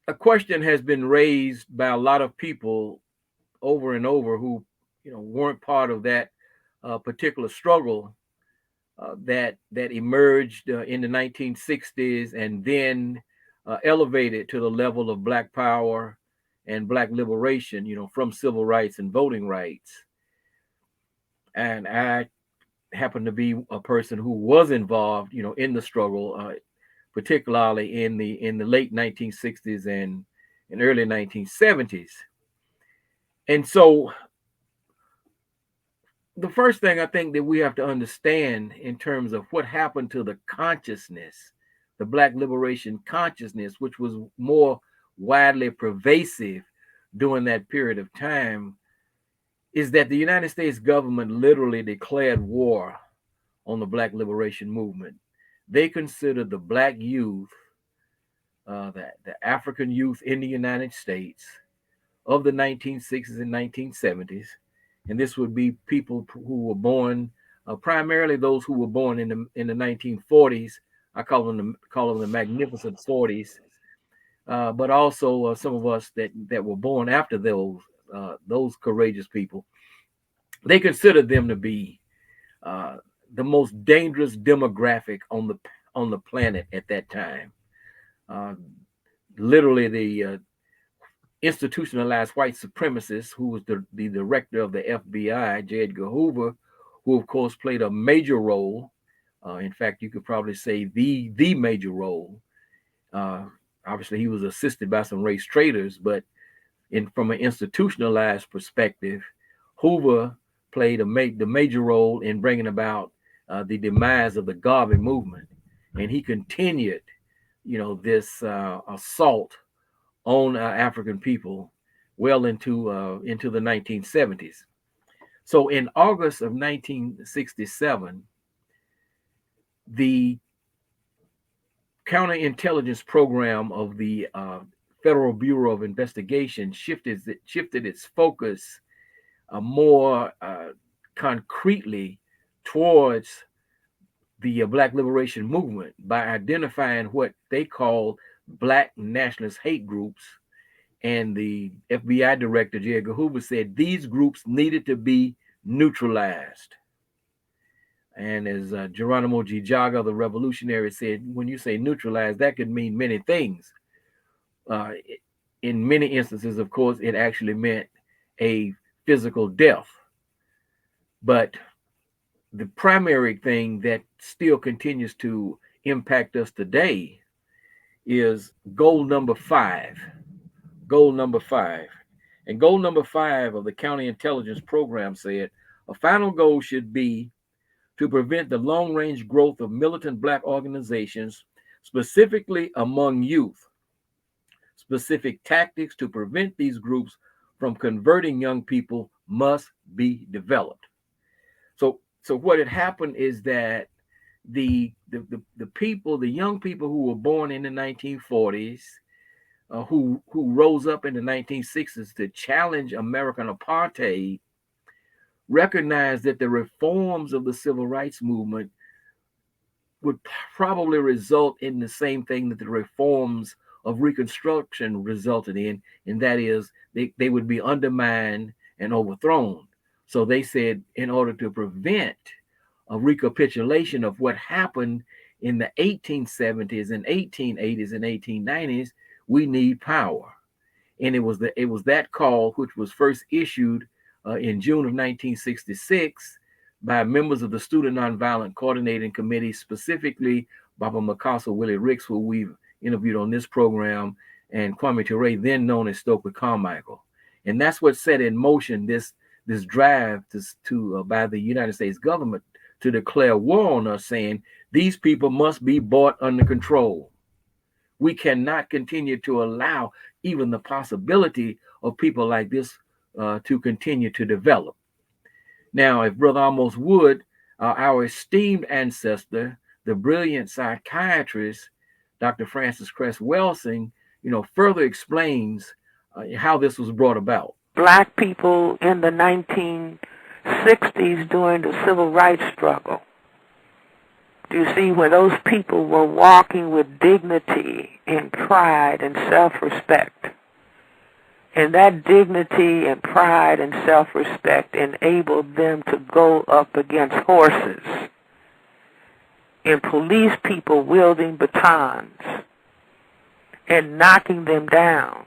a question has been raised by a lot of people over and over who, weren't part of that particular struggle that emerged in the 1960s and then elevated to the level of Black power and Black liberation, from civil rights and voting rights. And I happen to be a person who was involved, in the struggle, particularly in the late 1960s and early 1970s. And so the first thing I think that we have to understand in terms of what happened to the consciousness, the Black liberation consciousness, which was more widely pervasive during that period of time, is that the United States government literally declared war on the Black liberation movement. They considered the Black youth, the African youth in the United States of the 1960s and 1970s, and this would be people who were born, primarily those who were born in the 1940s. I call them the Magnificent 40s, but also some of us that were born after those courageous people. They considered them to be uh, the most dangerous demographic on the planet at that time. Uh, Literally, the institutionalized white supremacist, who was the director of the FBI, J. Edgar Hoover, who of course played a major role. In fact, you could probably say the major role. Uh, Obviously, he was assisted by some race traitors, but from an institutionalized perspective, Hoover played the major role in bringing about the demise of the Garvey movement, and he continued, this assault on African people well into the 1970s. So in August of 1967, the counterintelligence program of the Federal Bureau of Investigation shifted its focus more concretely towards the Black liberation movement by identifying what they call Black nationalist hate groups. And the FBI director, J. Edgar Hoover, said these groups needed to be neutralized. And as Geronimo G. Jaga, the revolutionary, said, when you say neutralized, that could mean many things. Uh, in many instances, of course, it actually meant a physical death. But the primary thing that still continues to impact us today is goal number 5. Goal number 5. And goal number 5 of the counterintelligence program said a final goal should be to prevent the long range growth of militant Black organizations, specifically among youth. Specific tactics to prevent these groups from converting young people must be developed. So what had happened is that the people, the young people who were born in the 1940s, who rose up in the 1960s to challenge American apartheid, recognized that the reforms of the civil rights movement would probably result in the same thing that the reforms of Reconstruction resulted in, and that is they would be undermined and overthrown. So they said, in order to prevent a recapitulation of what happened in the 1870s and 1880s and 1890s, we need power. And it was that call which was first issued in June of 1966 by members of the Student Nonviolent Coordinating Committee, specifically Baba Makaso Willie Ricks, who we've interviewed on this program, and Kwame Ture, then known as Stokely Carmichael. And that's what set in motion this drive to by the United States government to declare war on us, saying these people must be brought under control. We cannot continue to allow even the possibility of people like this to continue to develop. Now, if Brother Amos Wood, our esteemed ancestor, the brilliant psychiatrist, Dr. Francis Cress Welsing, further explains how this was brought about. Black people in the 1960s during the civil rights struggle You see, when those people were walking with dignity and pride and self-respect, and that dignity and pride and self-respect enabled them to go up against horses and police people wielding batons and knocking them down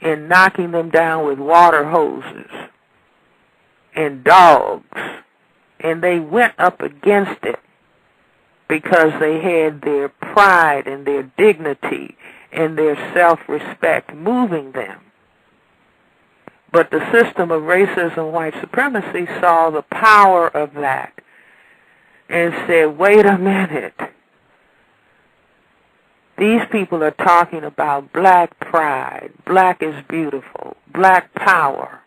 with water hoses and dogs. And they went up against it because they had their pride and their dignity and their self-respect moving them. But the system of racism, white supremacy, saw the power of that and said, wait a minute. These people are talking about black pride, black is beautiful, black power,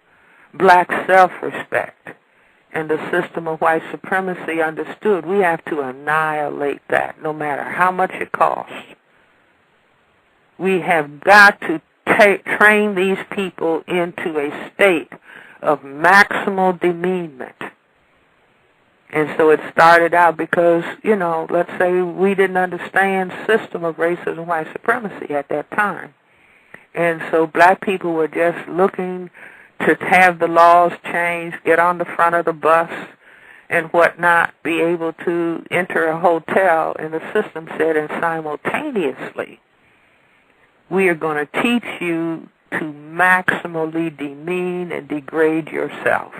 black self-respect. And the system of white supremacy understood we have to annihilate that no matter how much it costs. We have got to train these people into a state of maximal demeanment. And so it started out because, let's say we didn't understand system of racism, white supremacy at that time. And so black people were just looking to have the laws changed, get on the front of the bus and whatnot, be able to enter a hotel, and the system said, and simultaneously, we are going to teach you to maximally demean and degrade yourself.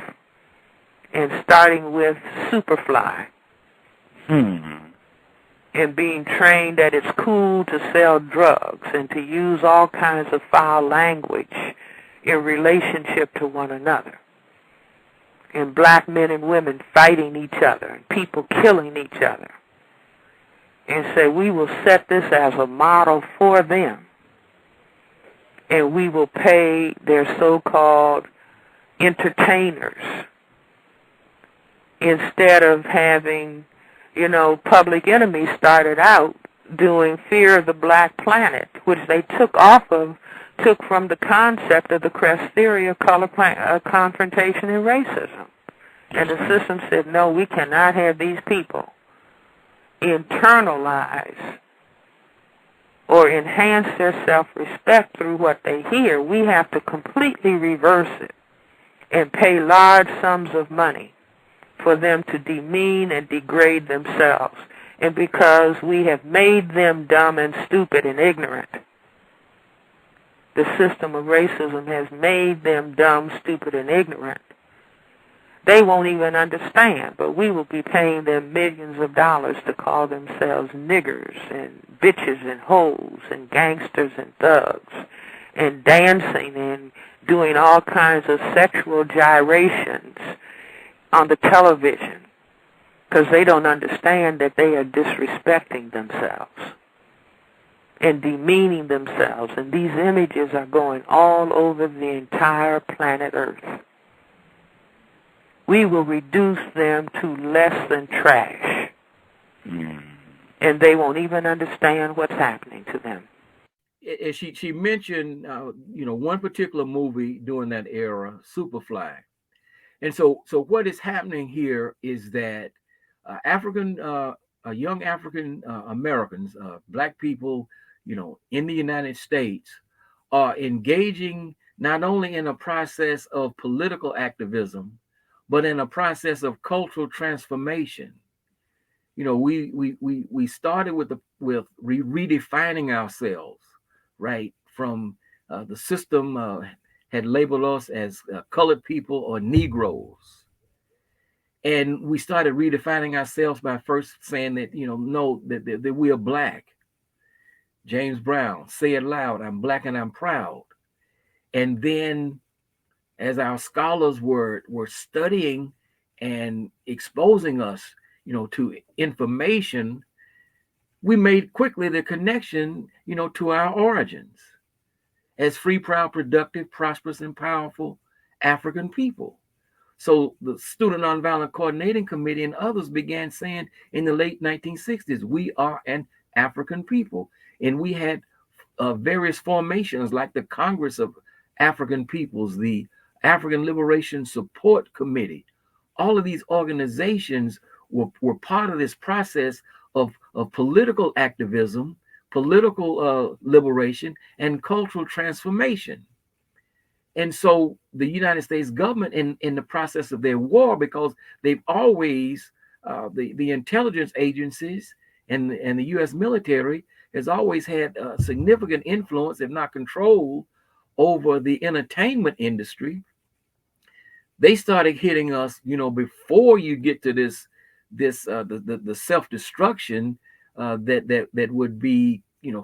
And starting with Superfly. And being trained that it's cool to sell drugs and to use all kinds of foul language in relationship to one another. And black men and women fighting each other and people killing each other. And say, we will set this as a model for them. And we will pay their so-called entertainers instead of having, Public Enemy started out doing Fear of the Black Planet, which they took from the concept of the Crest theory of color confrontation and racism. And the system said, no, we cannot have these people internalize or enhance their self-respect through what they hear. We have to completely reverse it and pay large sums of money for them to demean and degrade themselves. And because we have made them dumb and stupid and ignorant, the system of racism has made them dumb, stupid, and ignorant. They won't even understand, but we will be paying them millions of dollars to call themselves niggers and bitches and hoes and gangsters and thugs and dancing and doing all kinds of sexual gyrations on the television because they don't understand that they are disrespecting themselves and demeaning themselves. And these images are going all over the entire planet Earth. We will reduce them to less than trash. And they won't even understand what's happening to them. She mentioned, one particular movie during that era, Superfly. And so what is happening here is that young African Americans, black people, in the United States, are engaging not only in a process of political activism, but in a process of cultural transformation. We started with redefining ourselves, right? From the system had labeled us as colored people or Negroes. And we started redefining ourselves by first saying that, that we are black. James Brown, say it loud, I'm black and I'm proud. And then as our scholars were studying and exposing us, to information, we made quickly the connection, to our origins as free, proud, productive, prosperous, and powerful African people. So the Student Nonviolent Coordinating Committee and others began saying in the late 1960s, we are an African people. And we had various formations like the Congress of African Peoples, the African Liberation Support Committee. All of these organizations were part of this process of political activism, political liberation, and cultural transformation. And so the United States government, in the process of their war, because they've always, the intelligence agencies and the U.S. military has always had significant influence, if not control, over the entertainment industry. They started hitting us, before you get to the self-destruction that would be,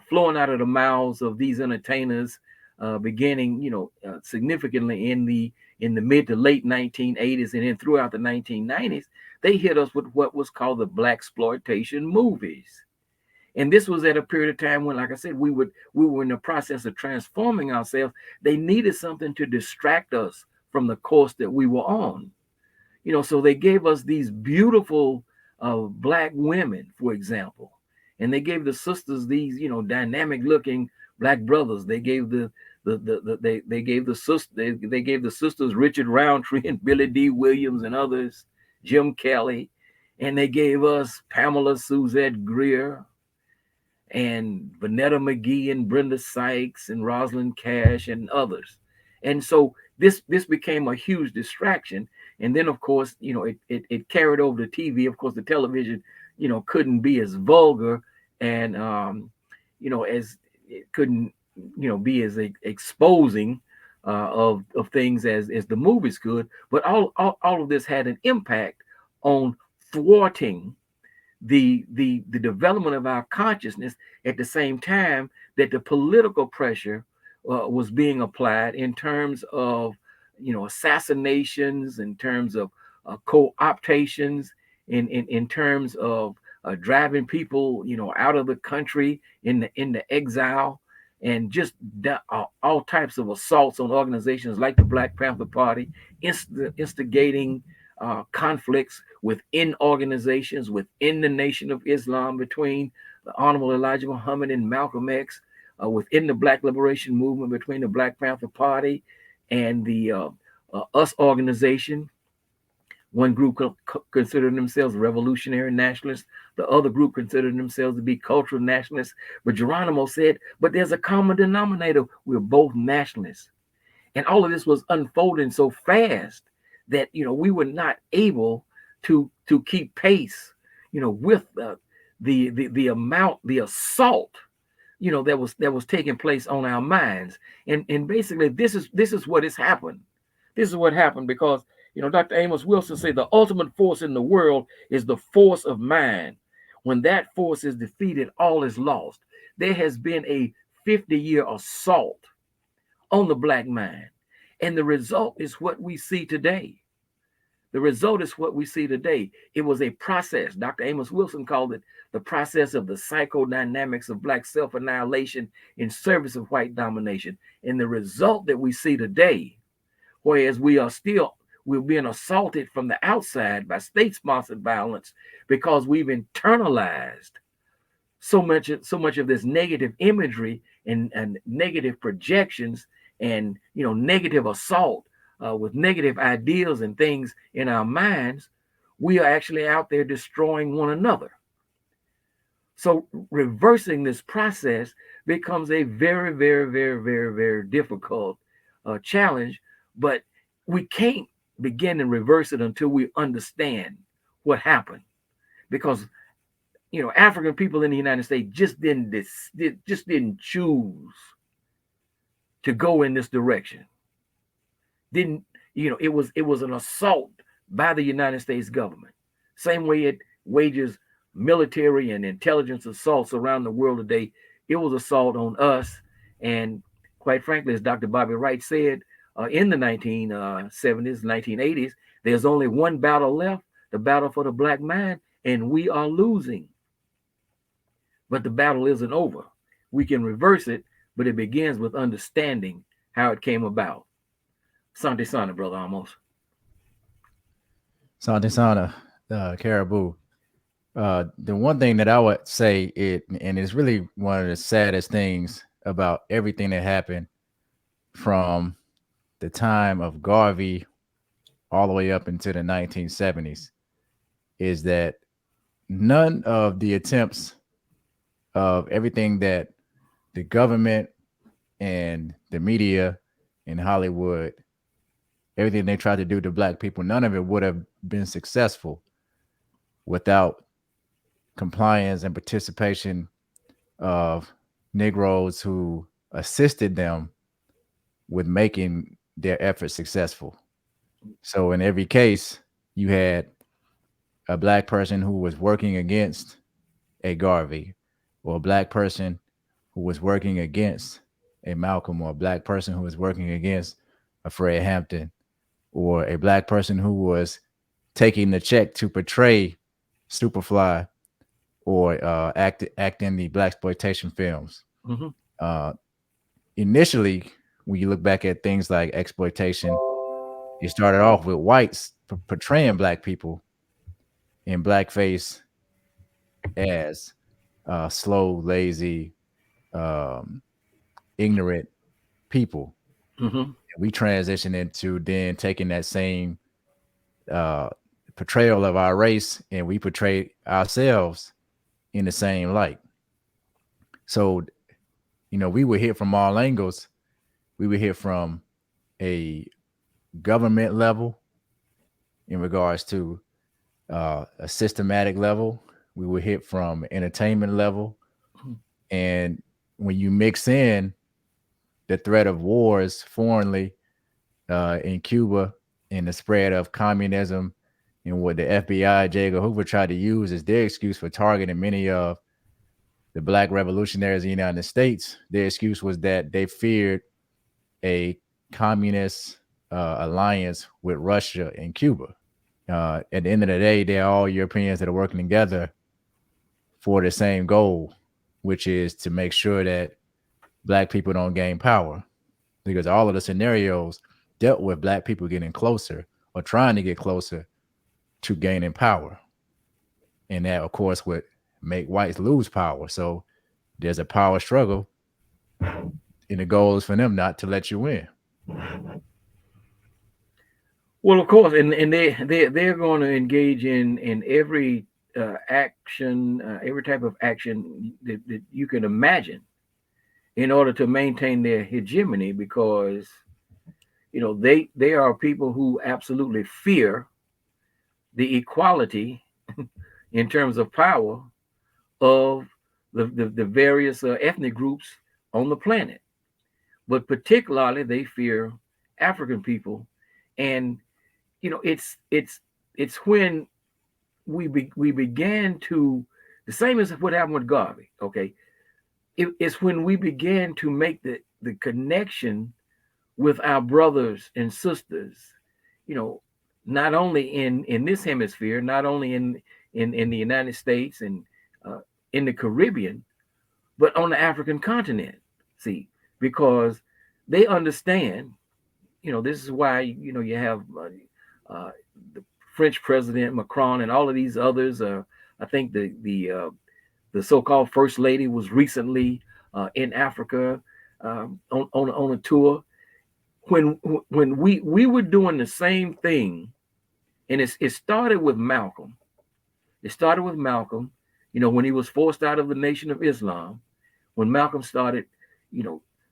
flowing out of the mouths of these entertainers, beginning, significantly in the mid to late 1980s, and then throughout the 1990s. They hit us with what was called the blaxploitation movies. And this was at a period of time when, like I said, we were in the process of transforming ourselves. They needed something to distract us from the course that we were on. So they gave us these beautiful black women, for example, and they gave the sisters these, dynamic looking black brothers. They gave they gave the sisters Richard Roundtree and Billy D. Williams and others, Jim Kelly, and they gave us Pamela Suzette Greer and Vanetta McGee and Brenda Sykes and Rosalind Cash and others. And so this became a huge distraction. And then, of course, it carried over to TV. Of course, the television, couldn't be as vulgar and, as it couldn't, be as exposing of things as the movies could. But all of this had an impact on thwarting the development of our consciousness, at the same time that the political pressure was being applied in terms of assassinations, in terms of co-optations, in terms of driving people out of the country in the exile, and just all types of assaults on organizations like the Black Panther Party, instigating conflicts within organizations, within the Nation of Islam, between the Honorable Elijah Muhammad and Malcolm X, within the Black Liberation Movement, between the Black Panther Party and the US organization. One group considered themselves revolutionary nationalists. The other group considered themselves to be cultural nationalists. But Geronimo said, but there's a common denominator. We're both nationalists. And all of this was unfolding so fast that, we were not able to keep pace, with the amount, the assault, that was taking place on our minds. And basically this is what has happened. This is what happened because, Dr. Amos Wilson said the ultimate force in the world is the force of mind. When that force is defeated, all is lost. There has been a 50-year assault on the black mind. And the result is what we see today. The result is what we see today. It was a process. Dr. Amos Wilson called it the process of the psychodynamics of black self-annihilation in service of white domination. And the result that we see today, whereas we're being assaulted from the outside by state-sponsored violence because we've internalized so much of this negative imagery and negative projections and negative assault with negative ideals and things in our minds. We are actually out there destroying one another. So reversing this process becomes a very, very, very, very, very difficult challenge, but we can't begin to reverse it until we understand what happened, because African people in the United States just didn't choose to go in this direction. It was an assault by the United States government, same way it wages military and intelligence assaults around the world today. It was assault on us. And quite frankly, as Dr. Bobby Wright said, in the 1970s, 1980s, there's only one battle left, the battle for the black mind, and we are losing. But the battle isn't over. We can reverse it, but it begins with understanding how it came about. Sante Sana, Brother Amos. Sante Sana, Caribou. The one thing that I would say, and it's really one of the saddest things about everything that happened from the time of Garvey all the way up into the 1970s, is that none of the attempts of everything that the government and the media in Hollywood, everything they tried to do to Black people, none of it would have been successful without compliance and participation of Negroes who assisted them with making their efforts successful. So in every case, you had a Black person who was working against a Garvey, or a Black person who was working against a Malcolm, or a Black person who was working against a Fred Hampton, or a Black person who was taking the check to portray Superfly or act in the Blaxploitation films. Mm-hmm. Initially, when you look back at things like exploitation, it started off with whites portraying Black people in blackface as slow, lazy, ignorant people. Mm-hmm. We transitioned into then taking that same portrayal of our race, and we portray ourselves in the same light. So, we were hit from all angles. We were hit from a government level in regards to a systematic level. We were hit from entertainment level. And when you mix in the threat of wars foreignly in Cuba and the spread of communism, and what the FBI, J. Edgar Hoover, tried to use as their excuse for targeting many of the Black revolutionaries in the United States, their excuse was that they feared a communist alliance with Russia and Cuba. At the end of the day, they're all Europeans that are working together for the same goal, which is to make sure that Black people don't gain power, because all of the scenarios dealt with Black people getting closer or trying to get closer to gaining power. And that, of course, would make whites lose power. So there's a power struggle, and the goal is for them not to let you win. Well, of course, and they're going to engage in every action, every type of action that you can imagine, in order to maintain their hegemony, because they are people who absolutely fear the equality in terms of power of the various ethnic groups on the planet, but particularly they fear African people. And it's when we began to, the same as what happened with Garvey. Okay, it's when we began to make the connection with our brothers and sisters, not only in this hemisphere, not only in the United States and in the Caribbean, but on the African continent. See, because they understand, this is why you have the French President Macron and all of these others. I think the so-called First Lady was recently in Africa on a tour. When we were doing the same thing, and it started with Malcolm. It started with Malcolm, when he was forced out of the Nation of Islam. When Malcolm started,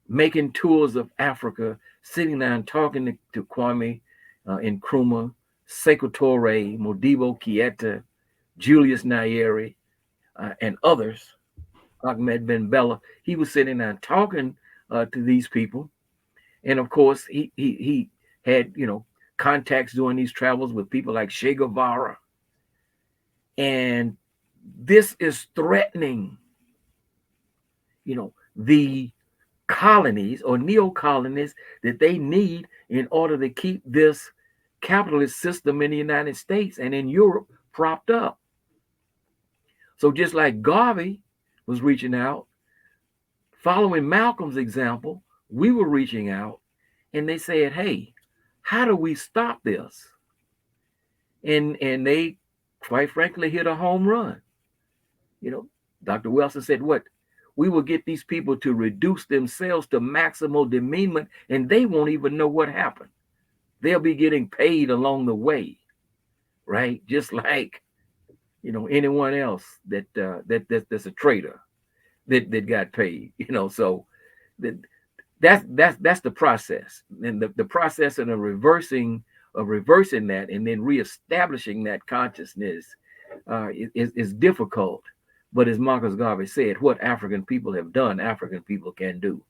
making tours of Africa, sitting down talking to Kwame Nkrumah, Sekou Touré, Modibo Keita, Julius Nyerere, and others, Ahmed Ben Bella. He was sitting down talking to these people. And of course, he had, contacts during these travels with people like Che Guevara. And this is threatening, the colonies or neo-colonies that they need in order to keep this capitalist system in the United States and in Europe propped up. So just like Garvey was reaching out, following Malcolm's example, we were reaching out, and they said, hey, how do we stop this? And they, quite frankly, hit a home run. Dr. Wilson said, what? We will get these people to reduce themselves to maximal demeanment, and they won't even know what happened. They'll be getting paid along the way, right? Just like, anyone else that's a traitor that got paid. So that that's the process, and the process of reversing that and then reestablishing that consciousness is difficult. But as Marcus Garvey said, what African people have done, African people can do.